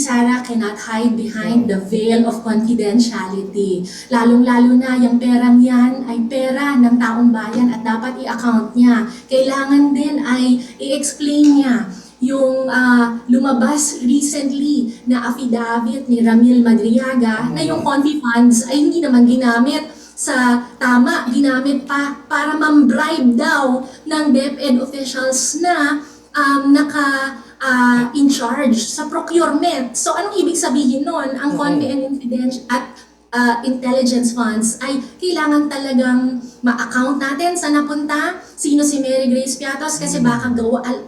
Sara cannot hide behind the veil of confidentiality. Lalong-lalo na yung perang yan ay pera ng taong bayan at dapat i-account niya. Kailangan din ay i-explain niya yung lumabas recently na affidavit ni Ramil Madriaga na yung confi funds ay hindi naman ginamit sa tama, ginamit pa para ma-bribe daw ng DepEd officials na in charge sa procurement. So anong ibig sabihin nun? Ang Confi and Intelligence Funds ay kailangan talagang ma-account natin sa napunta, sino si Mary Grace Piatos kasi baka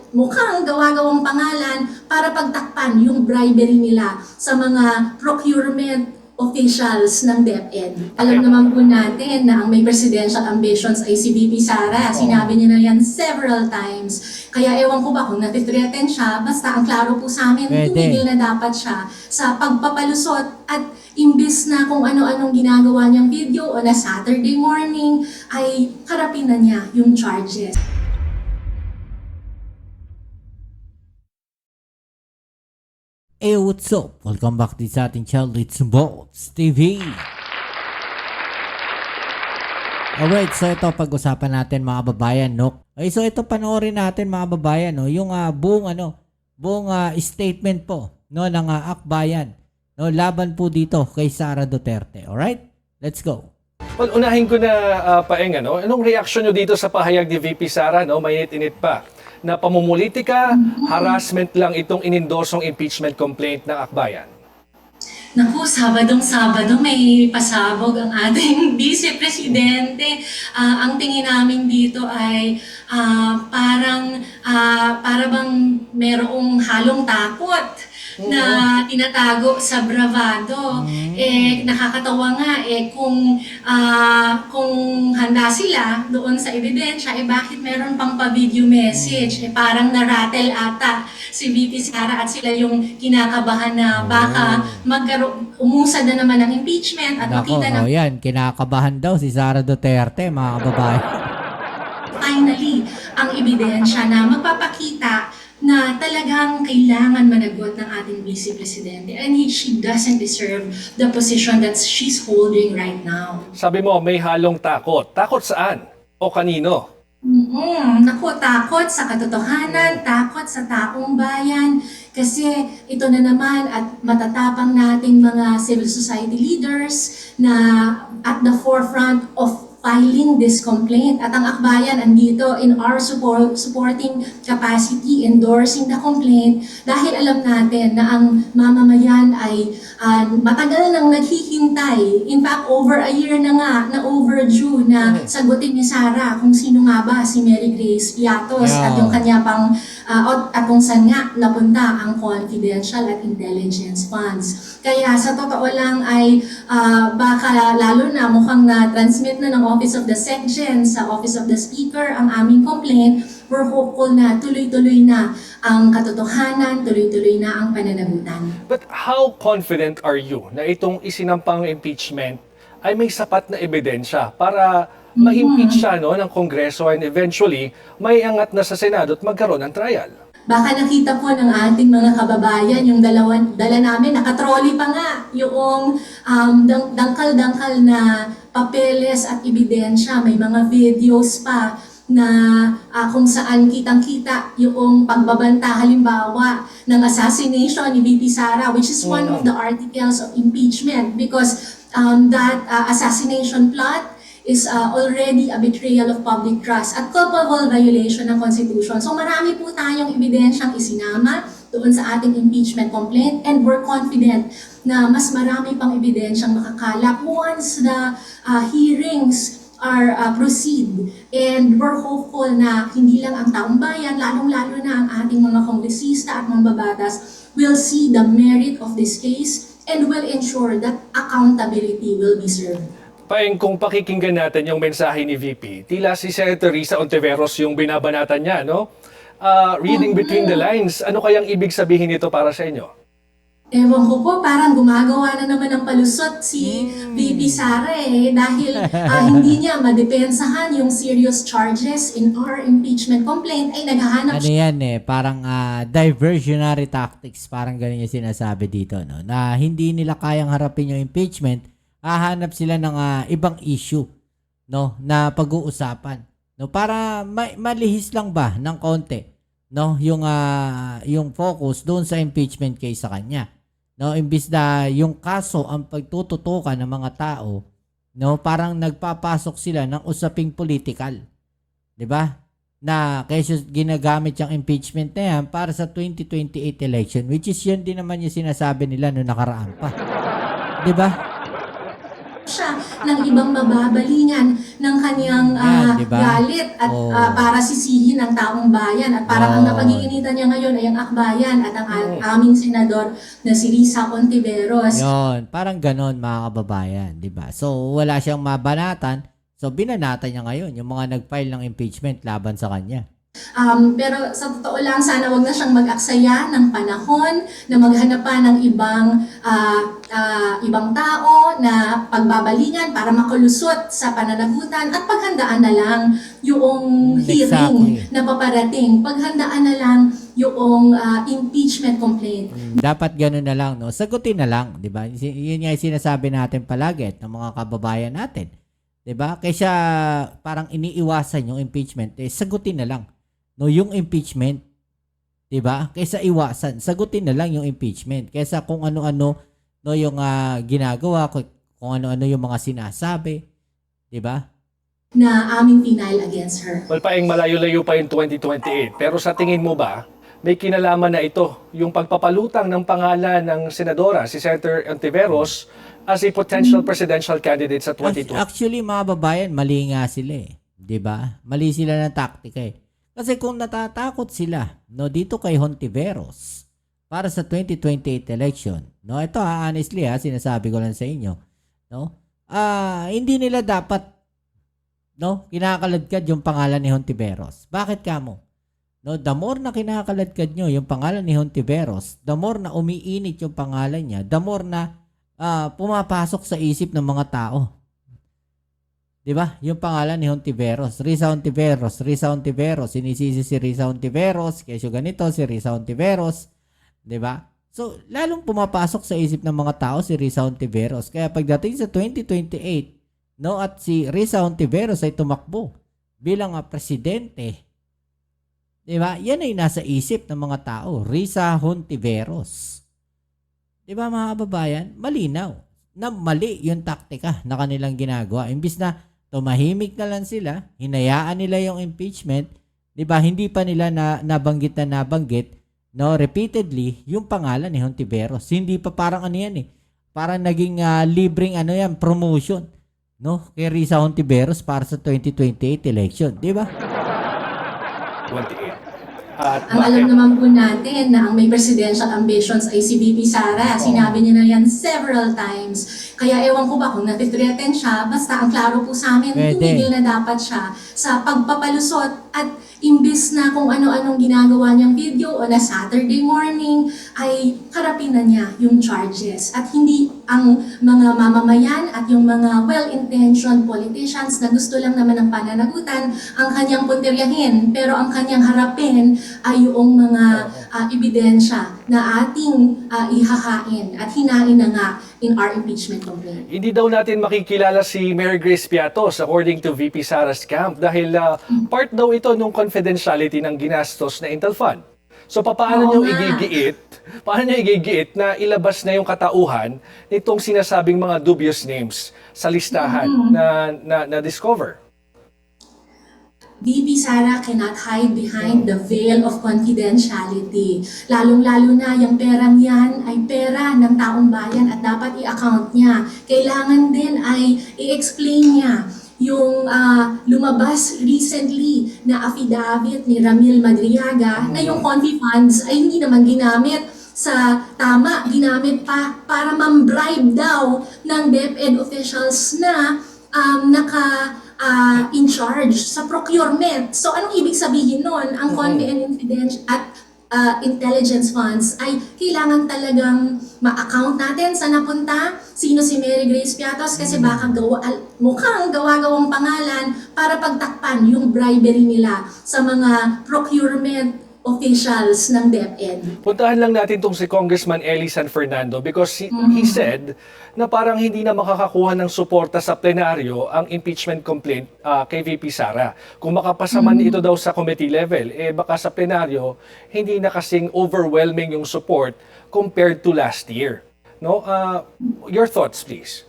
mukhang gawa-gawang pangalan para pagtakpan yung bribery nila sa mga procurement officials ng DepEd. Alam naman po natin na ang may presidential ambitions ay si VP Sara. Sinabi niya na yan several times. Kaya ewan ko ba kung natitreaten siya, basta ang klaro po sa amin, tumigil na dapat siya sa pagpapalusot at imbis na kung ano-anong ginagawa niyang video o na Saturday morning, ay harapin na niya yung charges. Hey, what's up? Welcome back din sa ating channel, It's Bolts TV. Alright, so ito pag-usapan natin mga babayan, no? Okay, so ito panoorin natin mga babayan, no? Yung buong statement po, no, ng akbayan, no, laban po dito kay Sara Duterte. Alright? Let's go. Well, unahin ko na Paeng, ano? Anong reaksyon nyo dito sa pahayag ni VP Sara, no? Mainit-init pa na pamumulitika, harassment lang itong inindosong impeachment complaint ng akbayan. Naku, Sabadong-Sabado may pasabog ang ating Vice Presidente. Ang tingin namin dito ay para bang merong halong takot na tinatago sa bravado. Nakakatawa nga kung handa sila doon sa ebidensya, bakit meron pang pa-video message? Parang na-rattle ata si VP Sara at sila yung kinakabahan na baka umusad na naman ng impeachment at makita na yan, kinakabahan daw si Sara Duterte, mga kababayan. Finally, ang ebidensya na magpapakita na talagang kailangan managot ng ating Vice Presidente and she doesn't deserve the position that she's holding right now. Sabi mo, may halong takot. Takot saan? O kanino? Naku, takot sa katotohanan, takot sa taong bayan. Kasi ito na naman at matatapang nating mga civil society leaders na at the forefront of filing this complaint. At ang akbayan andito in our supporting capacity, endorsing the complaint dahil alam natin na ang mamamayan ay matagal nang naghihintay. In fact, over a year na nga na overdue na sagutin ni Sara kung sino nga ba si Mary Grace Piatos at yung kanya pang at kung saan nga napunta ang confidential at intelligence funds. Kaya sa totoo lang ay baka lalo na mukhang na-transmit na ng Office of the SecGen sa Office of the Speaker ang aming complaint. We're hopeful na tuloy-tuloy na ang katotohanan, tuloy-tuloy na ang pananagutan. But how confident are you na itong isinampang impeachment ay may sapat na ebidensya para ma-impeach siya, no, ng Kongreso and eventually may angat na sa Senado at magkaroon ng trial? Baka nakita po ng ating mga kababayan, yung dala namin, nakatrolley pa nga yung dangkal-dangkal na papeles at ebidensya. May mga videos pa na kung saan kitang-kita yung pagbabanta halimbawa ng assassination ni VP Sara, which is one of the articles of impeachment because that assassination plot is already a betrayal of public trust at culpable violation ng Constitution. So marami po tayong ebidensyang isinama doon sa ating impeachment complaint and we're confident na mas marami pang ebidensyang makakalap once the hearings are proceed. And we're hopeful na hindi lang ang taong bayan, lalong-lalo na ang ating mga kongresista at mambabatas will see the merit of this case and will ensure that accountability will be served. Paeng, kung pakikinggan natin yung mensahe ni VP, tila si Senator Risa Ontiveros yung binabanatan niya, no? Reading between the lines, ano kayang ibig sabihin nito para sa inyo? Ewan ko po, parang gumagawa na naman ng palusot si VP Sara dahil hindi niya madepensahan yung serious charges in our impeachment complaint ay naghahanap Ano yan parang diversionary tactics, parang ganun yung sinasabi dito, no? Na hindi nila kayang harapin yung impeachment, hahanap sila ng ibang issue, no, na pag-uusapan, no, para malihis lang ba ng konti, no, yung focus doon sa impeachment case sa kanya. No, imbis na yung kaso ang pagtututukan ng mga tao, no, parang nagpapasok sila ng usaping political. 'Di ba? Na kaysa ginagamit yung impeachment na yan para sa 2028 election, which is yun din naman yung sinasabi nila noong nakaraan pa. 'Di ba? siya ng ibang mababalingan ng kanyang Yan, diba? galit at Oo. para sisihin ang taong bayan. At parang ang Oo. napag-iinitan niya ngayon ay ang akbayan at ang aming senador na si Risa Ontiveros. Yon, parang ganon mga kababayan, 'di ba? So wala siyang mabanatan. So binanatan niya ngayon yung mga nag-file ng impeachment laban sa kanya. Pero sa totoo lang, sana wag na siyang mag-aksaya ng panahon na maghanap pa ng ibang tao na pagbabalingan para makalusot sa pananagutan at paghandaan na lang yung hearing Exactly. na paparating. Paghandaan na lang yung impeachment complaint. Dapat gano'n na lang, no? Sagutin na lang, 'di ba? Yun nga yung sinasabi natin palagi ng mga kababayan natin. 'Di ba? Kaysa parang iniiwasan yung impeachment, sagutin na lang. No, yung impeachment. 'Di ba? Kaysa iwasan, sagutin na lang yung impeachment. Kaysa kung ano-ano no yung ginagawa, kung ano-ano yung mga sinasabi, 'di ba? Na aming final against her. Well, paeng malayo-layo pa yung 2028. Pero sa tingin mo ba, may kinalaman na ito, yung pagpapalutang ng pangalan ng senadora, si Senator Ontiveros, as a potential presidential candidate sa 2020? Actually, mga babayan, mali nga sila 'di ba? Mali sila ng taktika Kasi kung natatakot sila, no, dito kay Hontiveros para sa 2028 election, no, ito honestly sinasabi ko lang sa inyo, no, hindi nila dapat, no, kinakaladkad yung pangalan ni Hontiveros. Bakit kamo? No, the more na kinakaladkad nyo yung pangalan ni Hontiveros, the more na umiinit yung pangalan niya, the more na pumapasok sa isip ng mga tao. 'Di ba? Yung pangalan ni Hontiveros, Risa Hontiveros, sinisisi si Risa Hontiveros, kesyo ganito si Risa Hontiveros, 'di ba? So, lalong pumapasok sa isip ng mga tao si Risa Hontiveros. Kaya pagdating sa 2028, no, at si Risa Hontiveros ay tumakbo bilang presidente, 'di ba? Yan ay nasa isip ng mga tao, Risa Hontiveros. 'Di ba mga kababayan? Malinaw na mali yung taktika na kanilang ginagawa. Imbis na tumahimik na lang sila, hinayaan nila yung impeachment, 'di ba? Hindi pa nila nabanggit, no, repeatedly yung pangalan ni Hontiveros. Hindi pa parang ano yan parang naging libreng promotion, no, kay Risa Hontiveros para sa 2028 election, 'di ba? 28. At Ang alam naman po natin na ang may presidential ambitions ay si VP Sara. Sinabi niya na yan several times. Kaya ewan ko ba kung natithreaten siya, basta ang klaro po sa amin, Pwede. tumigil na dapat siya sa pagpapalusot at imbis na kung ano-anong ginagawa niyang video o na Saturday morning ay harapin na niya yung charges at hindi ang mga mamamayan at yung mga well-intentioned politicians na gusto lang naman ng pananagutan ang kanyang puntiryahin pero ang kanyang harapin ay yung mga ebidensya na ating ihahain at hinain na nga in our impeachment complaint. hindi daw natin makikilala si Mary Grace Piatos according to VP Sara's camp dahil part daw ito ng confidentiality ng ginastos na Intel Fund. So paano Oo niyo nga. igigiit na ilabas na yung katauhan nitong sinasabing mga dubious names sa listahan na discover? VP Sara cannot hide behind the veil of confidentiality. Lalong-lalo na yung perang yan ay pera ng taong bayan at dapat i-account niya. Kailangan din ay i-explain niya yung lumabas recently na affidavit ni Ramil Madriaga na yung confi funds ay hindi naman ginamit sa tama, ginamit pa para mambribe daw ng DepEd officials na in charge sa procurement. So, anong ibig sabihin nun? Ang confi and infidential at intelligence funds ay kailangan talagang ma-account natin sa napunta, sino si Mary Grace Piatos, kasi baka mukhang gawa-gawang pangalan para pagtakpan yung bribery nila sa mga procurement officials ng DepEd. Puntahan lang natin tong si Congressman Eli San Fernando because he said na parang hindi na makakakuha ng suporta sa plenaryo ang impeachment complaint kay VP Sara. Kung makapasa man ito daw sa committee level, baka sa plenaryo hindi na kasing overwhelming yung support compared to last year. No? Your thoughts, please.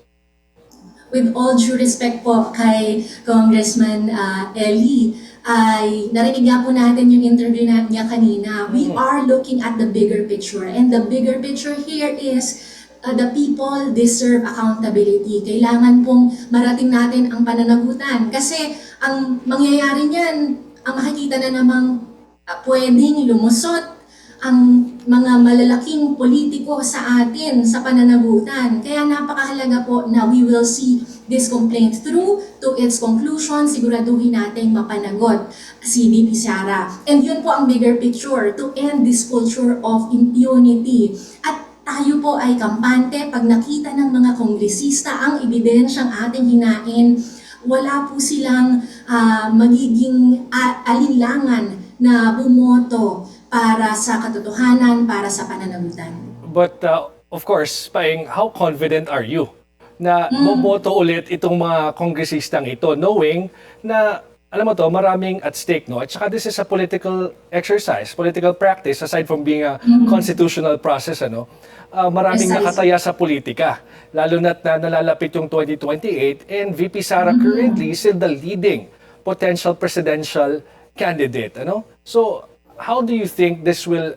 With all due respect po kay Congressman Eli, ay narinig nga po natin yung interview niya kanina. We are looking at the bigger picture, and the bigger picture here is the people deserve accountability. Kailangan pong marating natin ang pananagutan kasi ang mangyayari niyan, ang makikita na namang pwedeng lumusot ang mga malalaking politiko sa atin sa pananagutan. Kaya napakahalaga po na we will see this complaint through to its conclusion. Siguraduhin nating mapanagot si VP Sara. And yun po ang bigger picture, to end this culture of impunity. At tayo po ay kampante pag nakita ng mga kongresista ang ebidensyang ating hinain, wala po silang magiging alinlangan na bumoto para sa katotohanan, para sa pananagutan. But of course, Paeng, how confident are you na boboto ulit itong mga kongresistang ito knowing na alam mo to, maraming at stake, no? At saka this is a political exercise, political practice aside from being a constitutional process, ano? Maraming nakataya sa politika. Lalo na't na nalalapit yung 2028 and VP Sara currently is still the leading potential presidential candidate, ano? So, how do you think this will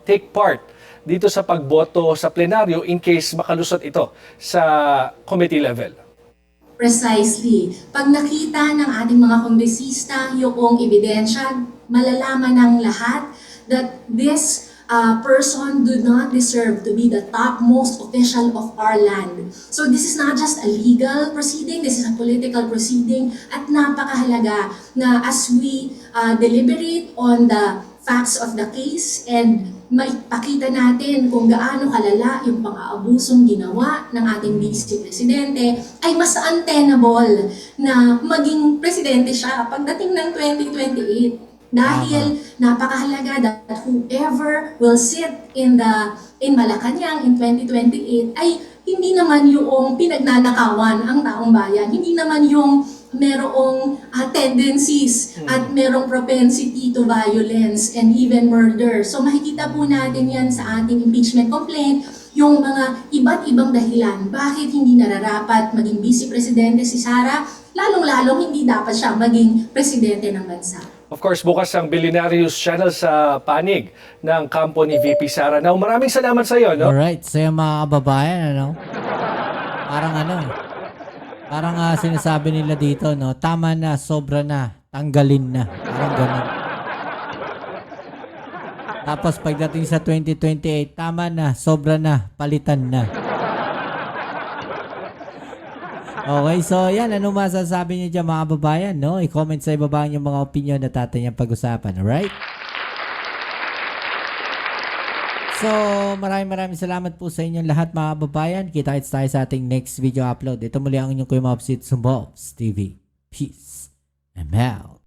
take part dito sa pagboto sa plenaryo in case makalusot ito sa committee level? Precisely. Pag nakita ng ating mga kongresista yung ebidensya, malalaman ng lahat that this person do not deserve to be the topmost official of our land. So this is not just a legal proceeding, this is a political proceeding, at napakahalaga na as we deliberate on the facts of the case and maipakita natin kung gaano kalala yung pang-aabusong ginawa ng ating Vice Presidente, ay mas untenable na maging presidente siya pagdating ng 2028. Dahil napakahalaga that whoever will sit in Malacanang in 2028 ay hindi naman yung pinagnanakawan ang taong bayan, hindi naman yung merong tendencies at merong propensity to violence and even murder. So makikita po natin yan sa ating impeachment complaint, yung mga iba't ibang dahilan bakit hindi nararapat maging Vice Presidente si Sara, lalong-lalong hindi dapat siya maging presidente ng bansa. Of course, bukas ang Billionarius channel sa panig ng kampo ni VP Sara. Now, maraming salamat sa iyo, no? Alright, sa'yo mga kababayan, ano? Parang sinasabi nila dito, no? Tama na, sobra na, tanggalin na. Parang ganun. Tapos pagdating sa 2028, tama na, sobra na, palitan na. Okay, so yan, ano masasabi niyo dyan mga kababayan, no? I-comment sa ibaba yung mga opinion na tatanyang pag-usapan, alright? So, maraming salamat po sa inyong lahat mga kababayan. Kita-kits tayo sa ating next video upload. Ito muli ang inyong Kuya Mobs, Sumbobs TV. Peace. I'm out.